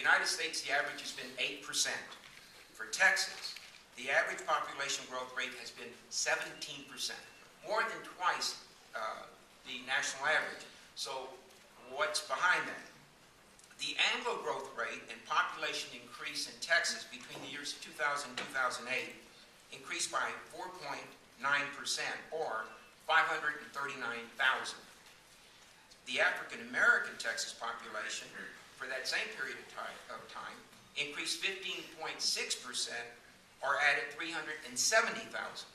United States, the average has been 8%. For Texas, the average population growth rate has been 17%, more than twice the national average. So what's behind that? The Anglo growth rate and population increase in Texas between the years 2000 and 2008 increased by 4.9%, or 539,000. The African American Texas population for that same period of time increased 15.6%, or added 370,000.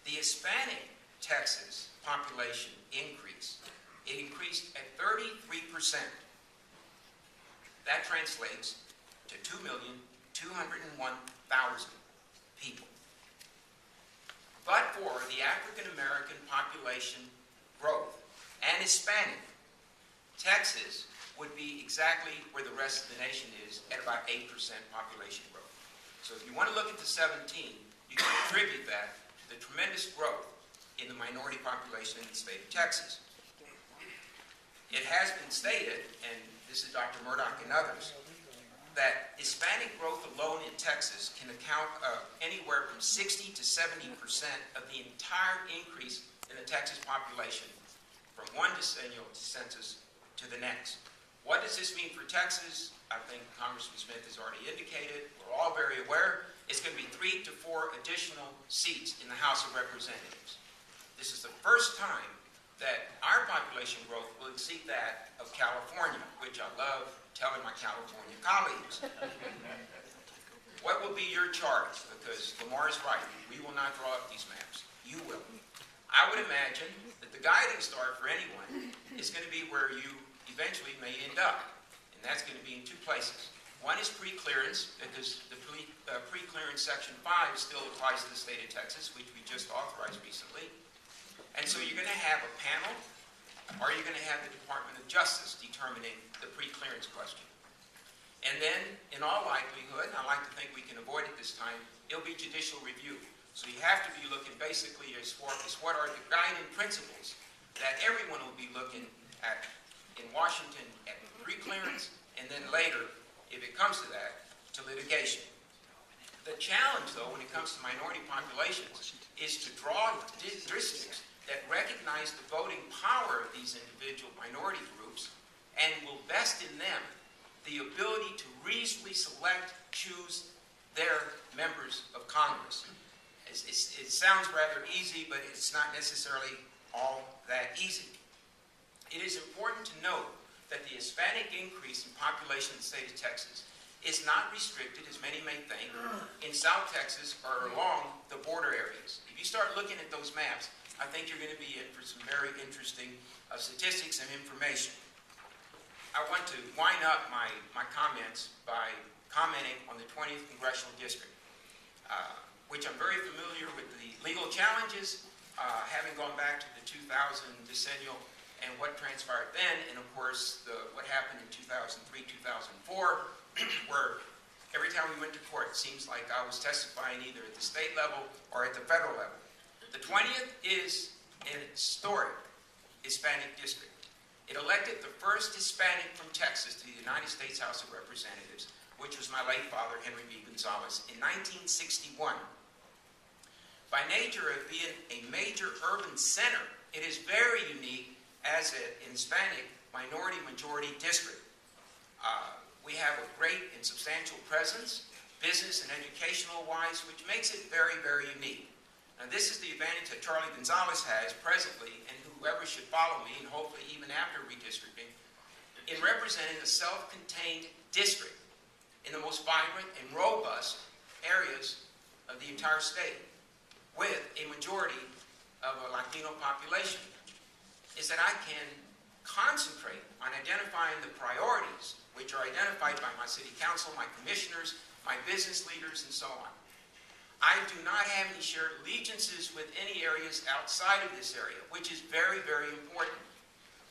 The Hispanic Texas population increased. It increased at 33%. That translates to 2,201,000 people. But for the African American population growth and Hispanic, Texas would be exactly where the rest of the nation is, at about 8% population growth. So if you want to look at the 17, you can attribute that to the tremendous growth in the minority population in the state of Texas. It has been stated, and this is Dr. Murdoch and others, that Hispanic growth alone in Texas can account anywhere from 60 to 70% of the entire increase in the Texas population from one decennial census to the next. What does this mean for Texas? I think Congressman Smith has already indicated. We're all very aware. It's going to be 3 to 4 additional seats in the House of Representatives. This is the first time that our population growth will exceed that of California, which I love telling my California colleagues. What will be your charge? Because Lamar is right. We will not draw up these maps. You will. I would imagine that the guiding star for anyone is going to be where you eventually may end up. And that's going to be in 2 places. One is pre-clearance, because the pre-clearance Section 5 still applies to the state of Texas, which we just authorized recently. And so you're going to have a panel, or you're going to have the Department of Justice determining the pre-clearance question. And then, in all likelihood, and I like to think we can avoid it this time, it'll be judicial review. So you have to be looking basically as what are the guiding principles that everyone will be looking at in Washington at pre-clearance, and then later, if it comes to that, to litigation. The challenge, though, when it comes to minority populations, is to draw districts that recognize the voting power of these individual minority groups and will vest in them the ability to reasonably select, choose their members of Congress. It sounds rather easy, but it's not necessarily all that easy. It is important to note that the Hispanic increase in population in the state of Texas is not restricted, as many may think, in South Texas or along the border areas. If you start looking at those maps, I think you're going to be in for some very interesting statistics and information. I want to wind up my comments by commenting on the 20th Congressional District, which I'm very familiar with the legal challenges, having gone back to the 2000 decennial and what transpired then, and of course what happened in 2003, 2004, where every time we went to court, it seems like I was testifying either at the state level or at the federal level. The 20th is an historic Hispanic district. It elected the first Hispanic from Texas to the United States House of Representatives, which was my late father, Henry B. Gonzalez, in 1961. By nature of being a major urban center, it is very unique as an Hispanic minority-majority district. We have a great and substantial presence, business and educational-wise, which makes it very, very unique. Now, this is the advantage that Charlie Gonzalez has presently, and whoever should follow me, and hopefully even after redistricting, in representing a self-contained district in the most vibrant and robust areas of the entire state, with a majority of a Latino population, is that I can concentrate on identifying the priorities, which are identified by my city council, my commissioners, my business leaders, and so on. I do not have any shared allegiances with any areas outside of this area, which is very, very important.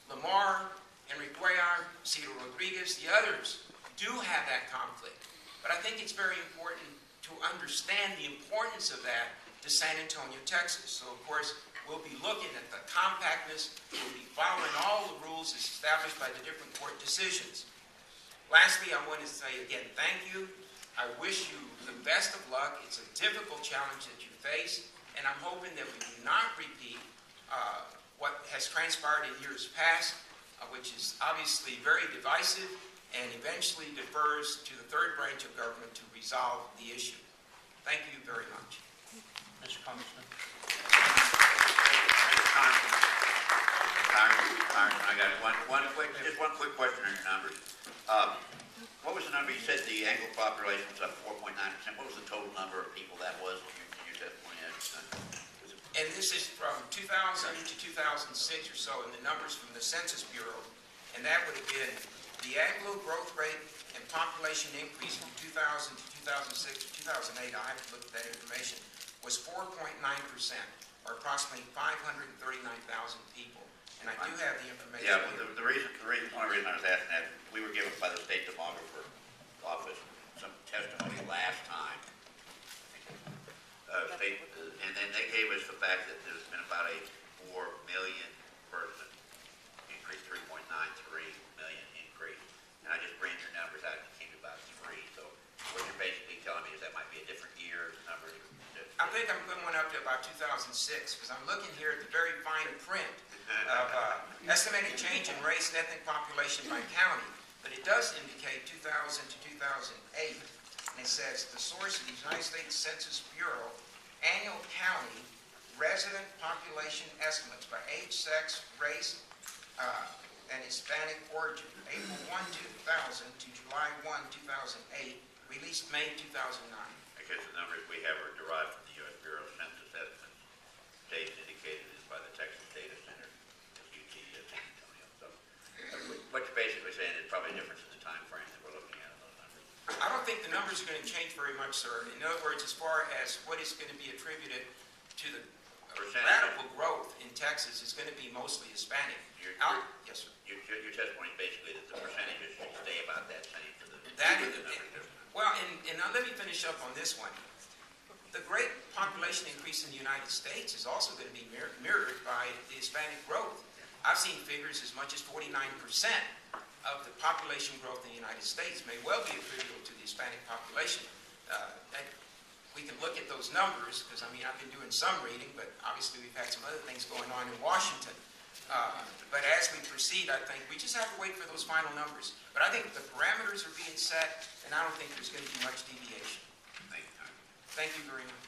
Lamar, Henry Cuellar, Cito Rodriguez, the others do have that conflict. But I think it's very important to understand the importance of that to San Antonio, Texas. So, of course, we'll be looking at the compactness. We'll be following all the rules established by the different court decisions. Lastly, I want to say again, thank you. I wish you the best of luck. It's a difficult challenge that you face, and I'm hoping that we do not repeat what has transpired in years past, which is obviously very divisive and eventually defers to the third branch of government to resolve the issue. Thank you very much. Mr. Congressman. Congressman, I got just one quick question on your numbers. What was the number? You said the Anglo population was up 4.9%. What was the total number of people that was in your testimony? And this is from 2000 to 2006 or so, and the numbers from the Census Bureau, and that would have been the Anglo growth rate and population increase from 2000 to 2006 to 2008, I have to look at that information, was 4.9%, or approximately 539,000 people. And I do have the information. Yeah, well, the only reason I was asking that, we were given by the State Demographer Office some testimony last time. And then they gave us the fact that there's been about a 4 million person increase, 3.93 million increase. And I just ran your numbers out and it came to about 3. So what you're basically telling me is that might be a different year number. I think I'm going up to about 2006 because I'm looking here at the very fine print of estimated change in race and ethnic population by county. But it does indicate 2000 to 2008. And it says the source of the United States Census Bureau annual county resident population estimates by age, sex, race, and Hispanic origin, April 1, 2000 to July 1, 2008, released May 2009. Because the numbers we have are derived from the U.S. Bureau of Census Estimates. Dates indicated is by the Texas Data Center, UT San Antonio. So what you're basically saying is probably a difference in the time frame that we're looking at in those numbers. I don't think the numbers are going to change very much, sir. In other words, as far as what is going to be attributed to the radical growth in Texas is going to be mostly Hispanic. Yes, sir. Your testimony is basically that the percentages should stay about that same for the numbers. Well, and now let me finish up on this one. The great population increase in the United States is also going to be mirrored by the Hispanic growth. I've seen figures as much as 49% of the population growth in the United States may well be attributable to the Hispanic population. We can look at those numbers, because I mean, I've been doing some reading, but obviously we've had some other things going on in Washington. But as we proceed, I think we just have to wait for those final numbers. But I think the parameters are being set, and I don't think there's going to be much deviation. Thank you very much.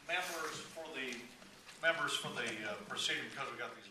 Members for the proceeding, because we got these